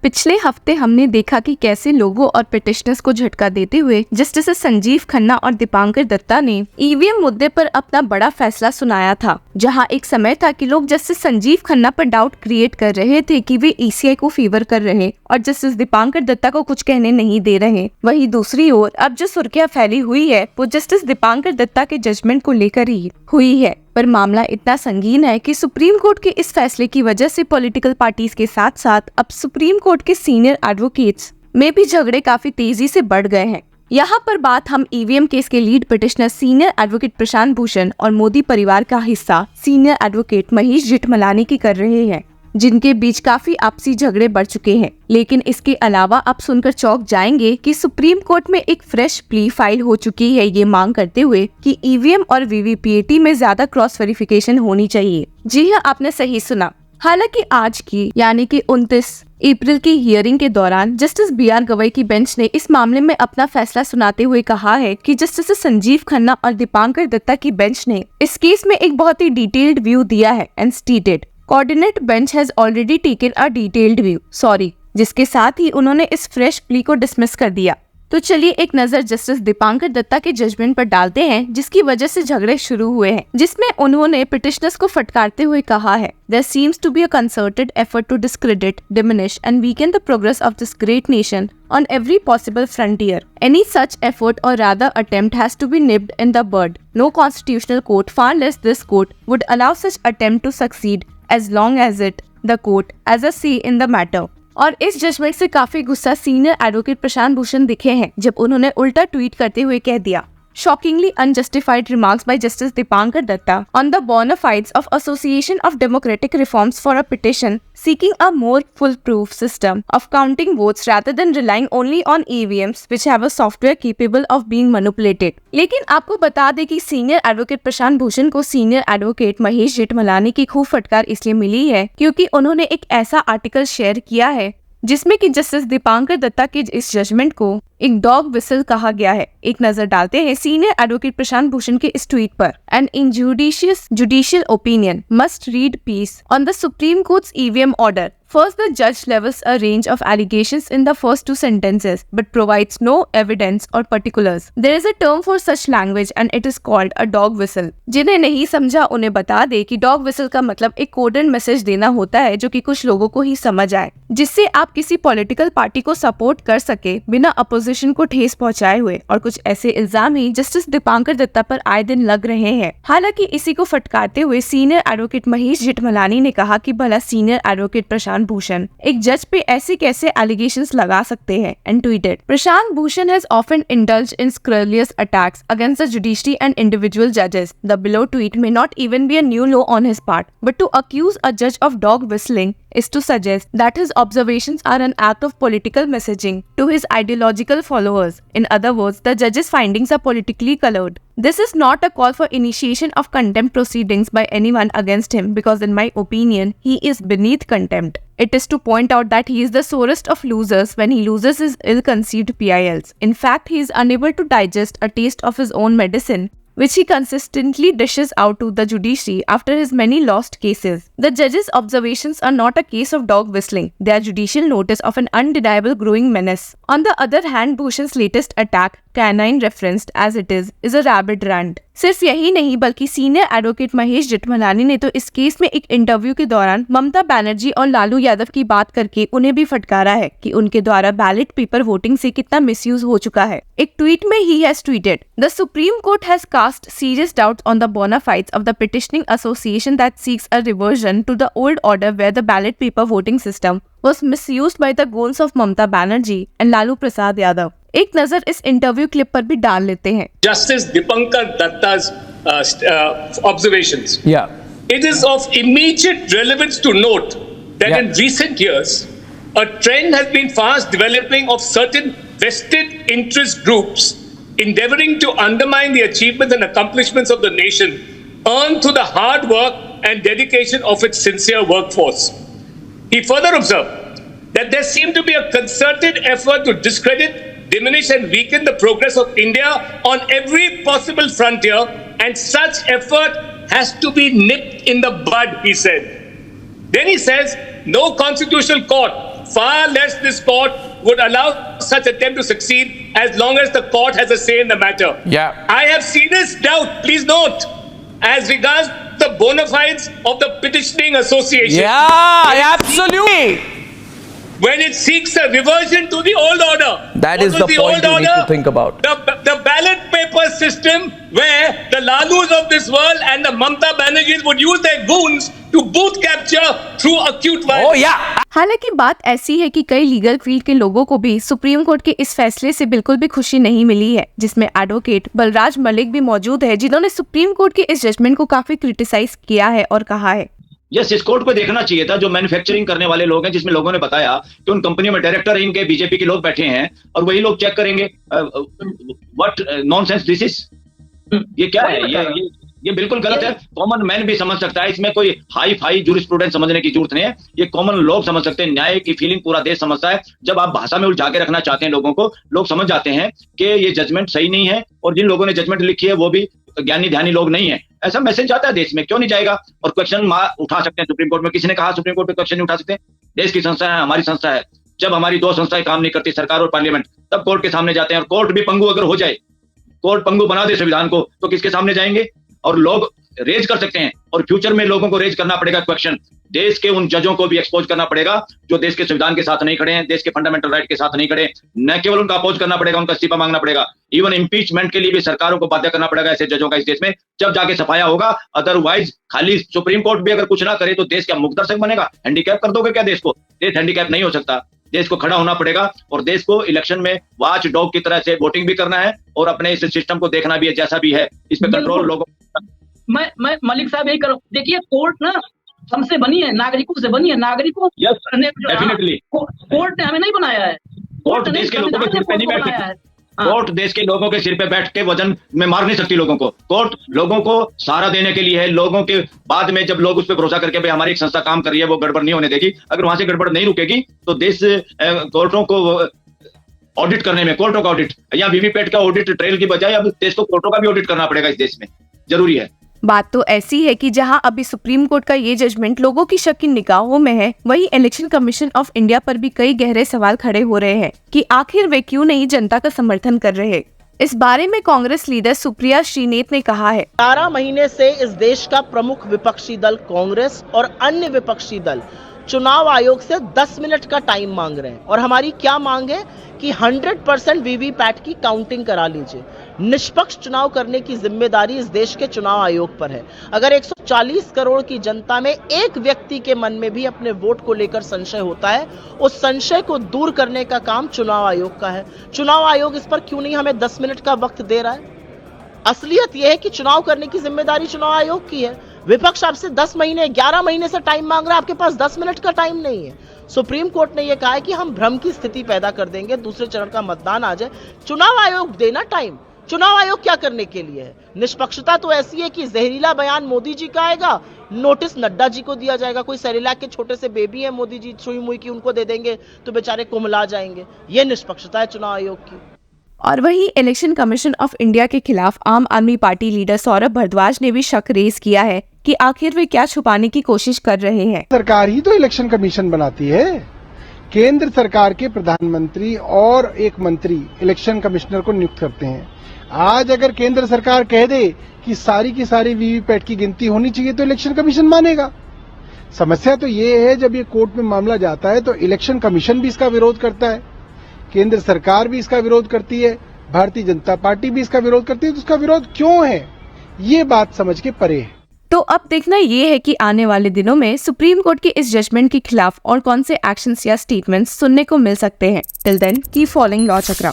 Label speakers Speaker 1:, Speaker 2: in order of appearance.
Speaker 1: पिछले हफ्ते हमने देखा कि कैसे लोगों और पिटिशनर्स को झटका देते हुए जस्टिस संजीव खन्ना और दीपांकर दत्ता ने ईवीएम मुद्दे पर अपना बड़ा फैसला सुनाया था। जहां एक समय था कि लोग जस्टिस संजीव खन्ना पर डाउट क्रिएट कर रहे थे कि वे ईसीआई को फेवर कर रहे और जस्टिस दीपांकर दत्ता को कुछ कहने नहीं दे रहे। वहीं दूसरी ओर अब जो सुर्खियां फैली हुई है वो जस्टिस दीपांकर दत्ता के जजमेंट को लेकर ही हुई है। पर मामला इतना संगीन है कि सुप्रीम कोर्ट के इस फैसले की वजह से पॉलिटिकल पार्टीज के साथ साथ अब सुप्रीम कोर्ट के सीनियर एडवोकेट्स में भी झगड़े काफी तेजी से बढ़ गए हैं। यहाँ पर बात हम ईवीएम केस के lead petitioner senior advocate Prashant Bhushan और मोदी परिवार का हिस्सा सीनियर एडवोकेट महेश जेठमलानी की कर रहे हैं, जिनके बीच काफी आपसी झगड़े बढ़ चुके हैं। लेकिन इसके अलावा आप सुनकर चौंक जाएंगे कि सुप्रीम कोर्ट में एक फ्रेश प्ली फाइल हो चुकी है, ये मांग करते हुए कि ईवीएम और वीवीपीएटी में ज्यादा क्रॉस वेरिफिकेशन होनी चाहिए। जी हाँ, आपने सही सुना। हालांकि आज की यानी कि 29 अप्रैल की हियरिंग के दौरान जस्टिस BR गवई की बेंच ने इस मामले में अपना फैसला सुनाते हुए कहा है कि जस्टिस संजीव खन्ना और दीपांकर दत्ता की बेंच ने इस केस में एक बहुत ही डिटेल्ड व्यू दिया है and stated coordinate bench has already taken a detailed view, जिसके साथ ही उन्होंने इस फ्रेश प्ली को डिसमिस कर दिया। तो चलिए एक नजर जस्टिस दीपांकर दत्ता के जजमेंट पर डालते हैं, जिसकी वजह से झगड़े शुरू हुए हैं, जिसमें उन्होंने पिटिशनर्स को फटकारते हुए कहा है, There seems to be a concerted effort to discredit, diminish and weaken the progress of this great nation on every possible frontier. Any such effort or rather attempt has to be nipped in the bud. No constitutional court, far less this court, would allow such attempt to succeed as long as the court, has a say in the matter. और इस judgement से काफी गुस्सा senior advocate Prashant Bhushan दिखे हैं, जब उन्होंने उल्टा ट्वीट करते हुए कह दिया, Shockingly unjustified remarks by Justice Dipankar Datta on the bona fides of Association of Democratic Reforms for a petition seeking a more foolproof system of counting votes rather than relying only on EVMs which have a software capable of being manipulated. लेकिन आपको बता दें कि senior advocate Prashant Bhushan को senior advocate Mahesh Jethmalani की खूब फटकार इसलिए मिली है क्योंकि उन्होंने एक ऐसा आर्टिकल शेयर किया है जिसमें कि जस्टिस दीपांकर दत्ता के इस जजमेंट को एक डॉग विसल कहा गया है। एक नजर डालते हैं सीनियर एडवोकेट प्रशांत भूषण के इस ट्वीट पर। An injudicious judicial opinion must read piece on the Supreme Court's EVM order. First, the judge levels a range of allegations in the first two sentences, but provides no evidence or particulars. There is a term for such language and it is called a dog whistle. जिन्हें नहीं समझा उन्हें बता दे कि dog whistle का मतलब एक coded message देना होता है जो कि कुछ लोगों को ही समझ आए, जिससे आप किसी पॉलिटिकल पार्टी को सपोर्ट कर सके बिना अपोजिशन को ठेस पहुंचाए हुए। और कुछ ऐसे इल्जाम ही जस्टिस दीपांकर दत्ता पर आए दिन लग रहे हैं। हालांकि इसी को फटकारते हुए सीनियर एडवोकेट महेश जेठमलानी ने कहा कि भला सीनियर एडवोकेट प्रशांत भूषण एक जज पे ऐसे कैसे एलिगेशंस लगा सकते हैं and tweeted, Prashant Bhushan has often indulged in scurrilous attacks against the judiciary and individual judges. The below tweet may not even be a new law on his part, but to accuse a judge of dog whistling is to suggest that his observations are an act of political messaging to his ideological followers. In other words, the judge's findings are politically colored. This is not a call for initiation of contempt proceedings by anyone against him because in my opinion, he is beneath contempt. It is to point out that he is the sorest of losers when he loses his ill-conceived PILs. In fact, he is unable to digest a taste of his own medicine, which he consistently dishes out to the judiciary after his many lost cases. The judge's observations are not a case of dog whistling. They are judicial notice of an undeniable growing menace. On the other hand, Bhushan's latest attack, canine referenced as it is a rabid rant. सिर्फ यही नहीं बल्कि senior advocate Mahesh Jethmalani ने तो इस case में एक interview के दौरान ममता बनर्जी और लालू यादव की बात करके उन्हें भी फटकारा है कि उनके द्वारा बैलेट पेपर वोटिंग से कितना मिसयूज हो चुका है। एक ट्वीट में he has tweeted, the supreme court has cast serious doubts on the bona fides of the petitioning association that seeks a reversion to the old order where the ballot paper voting system was misused by the goons of Mamata Banerjee and Lalu Prasad Yadav. एक नजर इस interview clip पर भी डाल लेते हैं।
Speaker 2: Justice Dipankar Datta's observations.
Speaker 3: Yeah.
Speaker 2: It is of immediate relevance to note that in recent years, a trend has been fast developing of certain vested interest groups endeavoring to undermine the achievements and accomplishments of the nation earned through the hard work and dedication of its sincere workforce. He further observed that there seemed to be a concerted effort to discredit, diminish and weaken the progress of India on every possible frontier, and such effort has to be nipped in the bud, he said. Then he says, no constitutional court, far less this court would allow such attempt to succeed as long as the court has a say in the matter.
Speaker 3: Yeah.
Speaker 2: I have serious doubt, please note, as regards the bona fides of the petitioning association.
Speaker 3: Yeah, absolutely.
Speaker 2: When it seeks a reversion to the old order.
Speaker 3: That
Speaker 2: What
Speaker 3: is
Speaker 2: was
Speaker 3: the point
Speaker 2: old
Speaker 3: you need
Speaker 2: order?
Speaker 3: to think about.
Speaker 2: The ballot paper system where the Lalus of this world and the Mamta Banerjees would use their goons to booth capture through acute violence.
Speaker 3: Oh yeah.
Speaker 1: हालांकि बात ऐसी है कि कई legal field के लोगों को भी सुप्रीम कोर्ट के इस फैसले से बिल्कुल भी खुशी नहीं मिली है, जिसमें एडवोकेट बलराज मलिक भी मौजूद है, जिन्होंने सुप्रीम कोर्ट के इस जजमेंट को काफी क्रिटिसाइज किया है और कहा है
Speaker 4: यस, इस कोर्ट को देखना चाहिए था। जो मैन्युफैक्चरिंग करने वाले लोग हैं, जिसमें लोगों ने बताया कि उन कंपनियों में डायरेक्टर इनके बीजेपी के लोग बैठे हैं और वही लोग चेक करेंगे। व्हाट नॉनसेंस दिस इज, ये क्या है? ये बिल्कुल गलत है। कॉमन मैन भी समझ सकता है, इसमें कोई हाई फाई जूरिस्प्रूडेंस समझने की जरूरत नहीं है। ये कॉमन लोग समझ सकते हैं, न्याय की फीलिंग पूरा देश समझता है। जब आप भाषा में उलझा के रखना चाहते हैं लोगों को, लोग समझ जाते हैं कि ये जजमेंट सही नहीं है और जिन लोगों ने जजमेंट लिखी है वो भी ज्ञानी ध्यानी लोग नहीं है। ऐसा मैसेज जाता है देश में, क्यों नहीं जाएगा? और क्वेश्चन उठा सकते हैं सुप्रीम कोर्ट में। किसी ने कहा सुप्रीम कोर्ट में क्वेश्चन नहीं उठा सकते? देश की संस्था है, हमारी संस्था है। जब हमारी दो संस्थाएं काम नहीं करती, सरकार और पार्लियामेंट, तब कोर्ट के सामने जाते हैं। और कोर्ट भी पंगु अगर हो जाए, कोर्ट पंगु बना दे संविधान को, तो किसके सामने जाएंगे? और लोग रेज कर सकते हैं और फ्यूचर में लोगों को रेज करना पड़ेगा क्वेश्चन। देश के उन जजों को भी एक्सपोज करना पड़ेगा जो देश के संविधान के साथ नहीं खड़े हैं, देश के फंडामेंटल राइट के साथ नहीं खड़े। न केवल उनका अपोज करना पड़ेगा, उनका इस्तीफा मांगना पड़ेगा। इवन इम्पीचमेंट के लिए भी सरकारों को बाध्य करना पड़ेगा ऐसे जजों का इस देश में, जब जाके सफाया होगा। अदरवाइज खाली सुप्रीम कोर्ट भी अगर कुछ ना करे तो देश क्या मुकदर्शक बनेगा? हैंडीकैप कर दोगे क्या देश को? देश हैंडीकैप नहीं हो सकता। देश को खड़ा होना पड़ेगा और देश को इलेक्शन में वॉच डॉग की तरह से वोटिंग भी करना है और अपने इस सिस्टम को देखना भी है जैसा भी है। इस पे कंट्रोल लोगों।
Speaker 5: मैं मलिक साहब यही करूं। देखिए, कोर्ट ना हमसे बनी है, नागरिकों से बनी है। नागरिकों
Speaker 4: डेफिनेटली
Speaker 5: कोर्ट ने हमें नहीं बनाया है।
Speaker 4: कोर्ट देश के लोगों के सिर पे नहीं बैठ सकती। कोर्ट देश के लोगों के सिर पे बैठ के वजन में मार नहीं सकती लोगों को। कोर्ट लोगों को सहारा देने के लिए है। लोगों के बाद में जब लोग उस पर भरोसा करके भाई हमारी एक संस्था काम कर रही है, वो गड़बड़ नहीं होने देगी। अगर वहां से गड़बड़ नहीं रुकेगी तो देश कोर्टों को ऑडिट करने में, कोर्टों का ऑडिट या वीवीपैट का ऑडिट ट्रेल की बजाय अब देश को कोर्टों का भी ऑडिट करना पड़ेगा इस देश में, जरूरी है।
Speaker 1: बात तो ऐसी है कि जहां अभी सुप्रीम कोर्ट का ये जजमेंट लोगों की शक की निगाहों में है, वहीं इलेक्शन कमीशन ऑफ इंडिया पर भी कई गहरे सवाल खड़े हो रहे हैं कि आखिर वे क्यों नहीं जनता का समर्थन कर रहे। इस बारे में कांग्रेस लीडर सुप्रिया श्रीनेत ने कहा है,
Speaker 6: 11 महीने से इस देश का प्रमुख विपक्षी दल कांग्रेस और अन्य विपक्षी दल चुनाव आयोग से 10 मिनट का टाइम मांग रहे हैं। और हमारी क्या मांग है कि 100% वीवीपैट की काउंटिंग करा लीजिए। निष्पक्ष चुनाव करने की जिम्मेदारी इस देश के चुनाव आयोग पर है। अगर 140 करोड़ की जनता में एक व्यक्ति के मन में भी अपने वोट को लेकर संशय होता है, उस संशय को दूर करने का काम चुनाव आयोग का है। चुनाव आयोग इस पर क्यों नहीं हमें 10 मिनट का वक्त दे रहा है? असलियत यह है कि चुनाव करने की जिम्मेदारी चुनाव आयोग की है। विपक्ष आपसे 11 महीने से टाइम मांग रहा है, आपके पास 10 मिनट का टाइम नहीं है। सुप्रीम कोर्ट ने यह कहा है कि हम भ्रम की स्थिति पैदा कर देंगे, दूसरे चरण का मतदान आ जाए। चुनाव आयोग देना टाइम। चुनाव आयोग क्या करने के लिए है? निष्पक्षता तो ऐसी है कि जहरीला बयान मोदी जी का आएगा, नोटिस नड्डा जी को दिया जाएगा। कोई सेरेलैक के छोटे से बेबी है मोदी जी सुई मुई की, उनको दे देंगे तो बेचारे कुमला जाएंगे। यह निष्पक्षता है चुनाव आयोग की।
Speaker 1: और वहीं इलेक्शन कमीशन ऑफ इंडिया के खिलाफ आम आदमी पार्टी लीडर सौरभ भारद्वाज ने भी शक रेज किया है कि आखिर वे क्या छुपाने की कोशिश कर रहे हैं।
Speaker 7: सरकार ही तो इलेक्शन कमीशन बनाती है। केंद्र सरकार के प्रधानमंत्री और एक मंत्री इलेक्शन कमिश्नर को नियुक्त करते हैं। आज अगर केंद्र सरकार कह दे कि सारी की सारी वीवीपैट की गिनती होनी चाहिए तो इलेक्शन कमीशन मानेगा। समस्या तो ये है, जब ये कोर्ट में मामला जाता है तो इलेक्शन कमीशन भी इसका विरोध करता है, केंद्र सरकार भी इसका विरोध करती है, भारतीय जनता पार्टी भी इसका विरोध करती है। तो उसका विरोध क्यों है, ये बात समझ के परे है।
Speaker 1: तो अब देखना ये है कि आने वाले दिनों में सुप्रीम कोर्ट के इस जजमेंट के खिलाफ और कौन से एक्शंस या स्टेटमेंट्स सुनने को मिल सकते हैं। Till then keep following Law चक्रा।